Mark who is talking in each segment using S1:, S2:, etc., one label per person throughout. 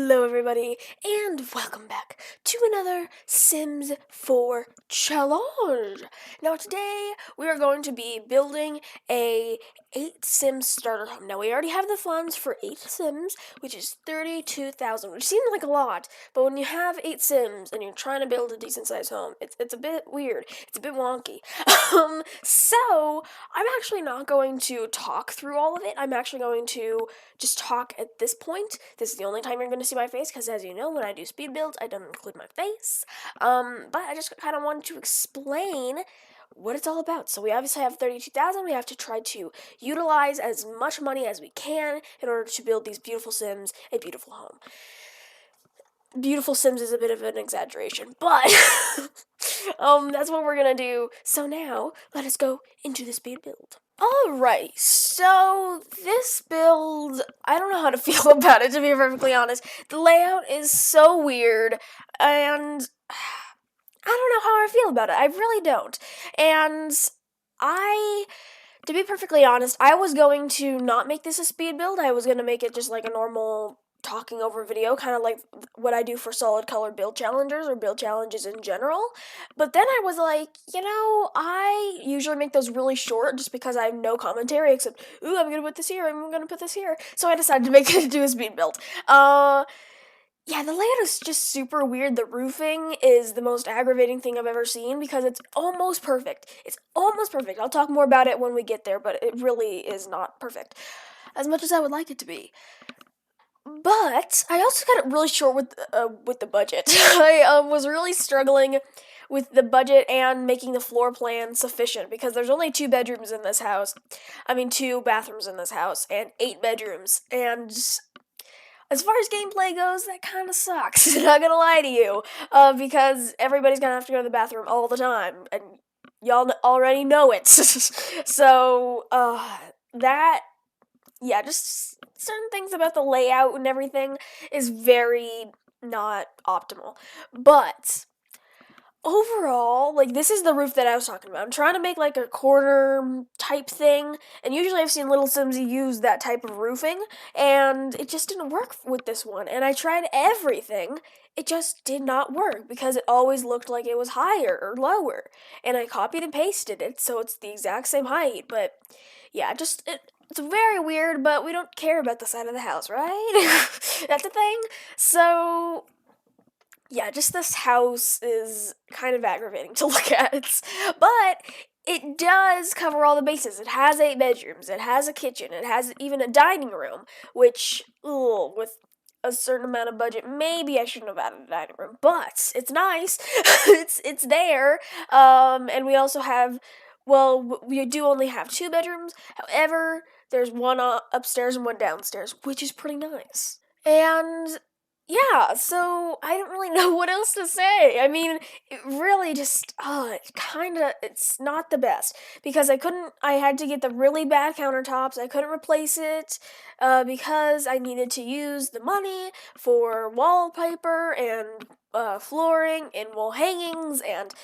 S1: Hello everybody, and welcome back to another Sims 4 challenge. Now today, we are going to be building a 8 Sims starter home. Now we already have the funds for 8 Sims, which is 32,000, which seems like a lot, but when you have 8 Sims and you're trying to build a decent sized home, it's a bit weird, it's a bit wonky. So, I'm actually not going to talk through all of it, I'm actually going to just talk at this point. This is the only time you're going to see my face, because as you know, when I do speed builds, I don't include my face. But I just kind of wanted to explain what it's all about. So we obviously have 32,000. We have to try to utilize as much money as we can in order to build these beautiful Sims a beautiful home. Beautiful Sims is a bit of an exaggeration, but that's what we're gonna do. So now, let us go into the speed build. Alright, so this build, I don't know how to feel about it, to be perfectly honest. The layout is so weird, and I don't know how I feel about it. I really don't. And to be perfectly honest, I was going to not make this a speed build. I was going to make it just like a normal talking over video, kind of like what I do for solid color build challengers or build challenges in general. But then I was like, I usually make those really short just because I have no commentary except, ooh, I'm gonna put this here, I'm gonna put this here. So I decided to make it into a speed build. Yeah, the layout is just super weird. The roofing is the most aggravating thing I've ever seen because it's almost perfect. It's almost perfect. I'll talk more about it when we get there, but it really is not perfect. As much as I would like it to be. But I also got it really short with the budget. I was really struggling with the budget and making the floor plan sufficient because there's only 2 bedrooms in this house. I mean 2 bathrooms in this house and 8 bedrooms. And as far as gameplay goes, that kind of sucks. Not gonna lie to you, because everybody's gonna have to go to the bathroom all the time, and y'all already know it. So just certain things about the layout and everything is very not optimal. But overall, like, this is the roof that I was talking about. I'm trying to make like a corner type thing, and usually I've seen Little Sims use that type of roofing, and it just didn't work with this one. And I tried everything, it just did not work because it always looked like it was higher or lower. And I copied and pasted it so it's the exact same height, but yeah, it's very weird, but we don't care about the side of the house, right? That's the thing. So yeah, just this house is kind of aggravating to look at. But it does cover all the bases. It has 8 bedrooms, it has a kitchen, it has even a dining room, which, with a certain amount of budget, maybe I shouldn't have added a dining room, but it's nice. it's there. And we also have, well, we do only have 2 bedrooms. However, there's one upstairs and one downstairs, which is pretty nice. And yeah, so I don't really know what else to say. I mean, it really just, it's not the best. Because I had to get the really bad countertops. I couldn't replace it, because I needed to use the money for wallpaper and, flooring and wall hangings, and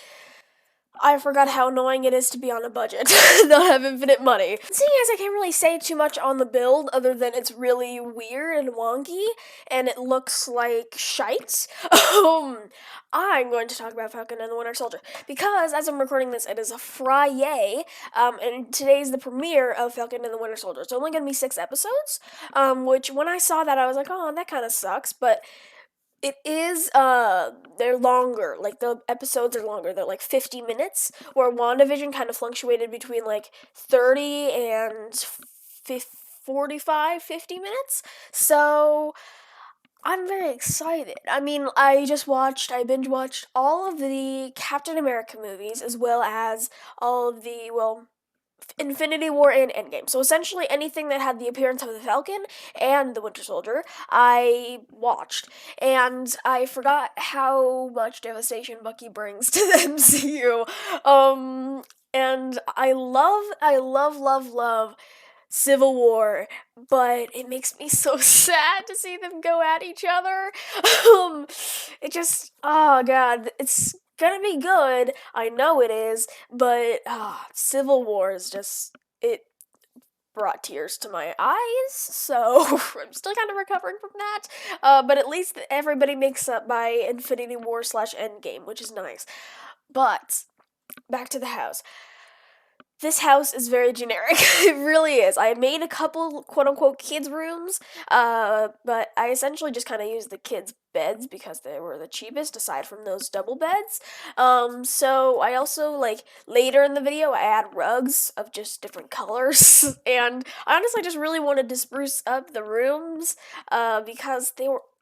S1: I forgot how annoying it is to be on a budget, not have infinite money. Seeing as I can't really say too much on the build, other than it's really weird and wonky, and it looks like shite, I'm going to talk about Falcon and the Winter Soldier, because as I'm recording this, it is a Friday, and today's the premiere of Falcon and the Winter Soldier. It's only going to be 6 episodes, which when I saw that, I was like, oh, that kind of sucks, but it is, they're longer, like, the episodes are longer, they're, like, 50 minutes, where WandaVision kind of fluctuated between, like, 30 and 45, 50 minutes, so I'm very excited. I mean, I binge-watched all of the Captain America movies, as well as all of the, Infinity War and Endgame. So essentially anything that had the appearance of the Falcon and the Winter Soldier, I watched. And I forgot how much devastation Bucky brings to the MCU. And I love Civil War, but it makes me so sad to see them go at each other. Oh god, it's gonna be good. I know it is, but Civil War is just, brought tears to my eyes, so I'm still kind of recovering from that. But at least everybody makes up by Infinity War / Endgame, which is nice. But back to the house. This house is very generic. It really is. I made a couple quote-unquote kids' rooms, but I essentially just kind of used the kids' beds because they were the cheapest, aside from those double beds. So I also, like, later in the video, I add rugs of just different colors, and I honestly just really wanted to spruce up the rooms, because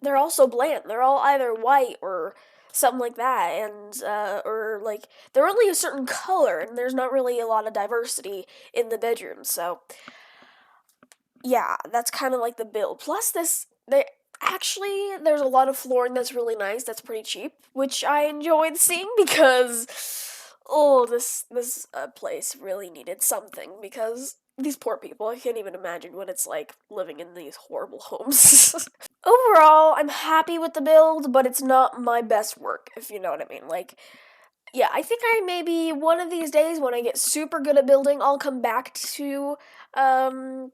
S1: they're all so bland. They're all either white or something like that, and or like they're only a certain color, and there's not really a lot of diversity in the bedroom. So yeah, that's kind of like the build. Plus, there's a lot of flooring that's really nice. That's pretty cheap, which I enjoyed seeing because this place really needed something because these poor people. I can't even imagine what it's like living in these horrible homes. Overall, I'm happy with the build, but it's not my best work, if you know what I mean. Like, yeah, I think I maybe one of these days when I get super good at building, I'll come back to um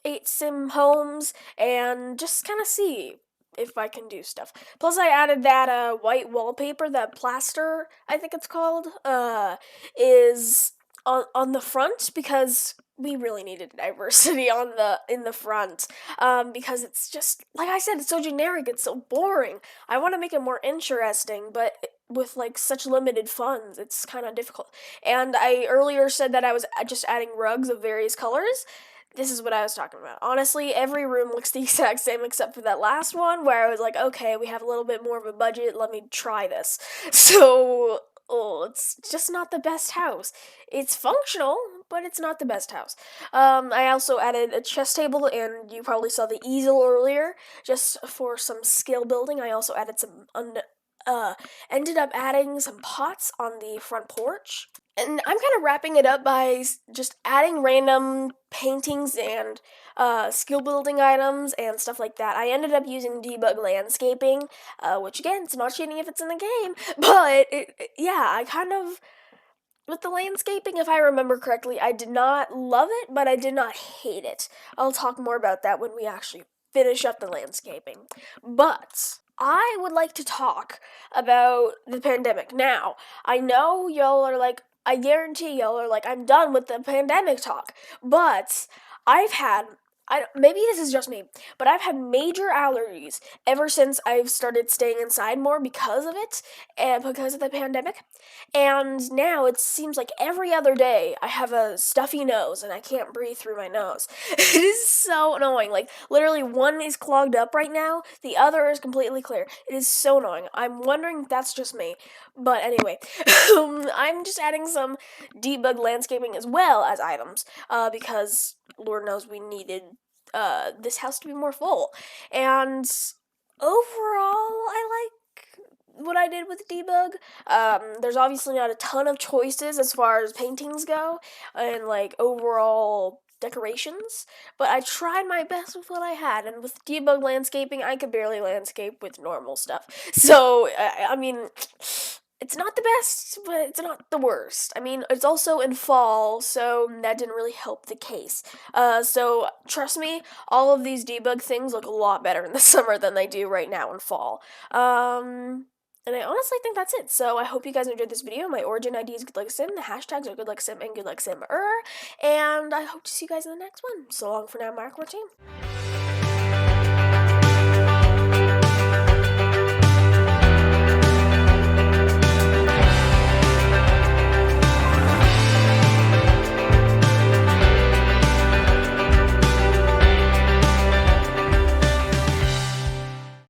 S1: 8 sim homes and just kind of see if I can do stuff. Plus, I added that white wallpaper, that plaster, I think it's called, is on the front because we really needed diversity in the front. Because it's just like I said, it's so generic, it's so boring. I want to make it more interesting, but with like such limited funds, it's kind of difficult. And I earlier said that I was just adding rugs of various colors. This is what I was talking about. Honestly, every room looks the exact same except for that last one where I was like, okay, we have a little bit more of a budget, let me try this. So, it's just not the best house. It's functional, but it's not the best house. I also added a chess table, and you probably saw the easel earlier, just for some skill building. I also added ended up adding some pots on the front porch. And I'm kind of wrapping it up by just adding random paintings and skill building items and stuff like that. I ended up using debug landscaping, which again, it's not cheating if it's in the game, but yeah, I kind of, with the landscaping, if I remember correctly, I did not love it, but I did not hate it. I'll talk more about that when we actually finish up the landscaping. But I would like to talk about the pandemic. Now, I know y'all are like, I guarantee y'all are like, I'm done with the pandemic talk. But I've had, maybe this is just me, but I've had major allergies ever since I've started staying inside more because of it, and because of the pandemic. And now it seems like every other day I have a stuffy nose and I can't breathe through my nose. It is so annoying. Like, literally, one is clogged up right now, the other is completely clear. It is so annoying. I'm wondering if that's just me. But anyway, I'm just adding some debug landscaping as well as items, because Lord knows we needed this house to be more full. And overall, I like what I did with debug. There's obviously not a ton of choices as far as paintings go and like overall decorations, but I tried my best with what I had, and with debug landscaping, I could barely landscape with normal stuff. So, I mean, it's not the best, but it's not the worst. I mean, it's also in fall, so that didn't really help the case. So trust me, all of these debug things look a lot better in the summer than they do right now in fall. And I honestly think that's it. So I hope you guys enjoyed this video. My origin ID is GoodLuckSim. The hashtags are GoodLuckSim and GoodLuckSimmer. And I hope to see you guys in the next one. So long for now, Mark Team.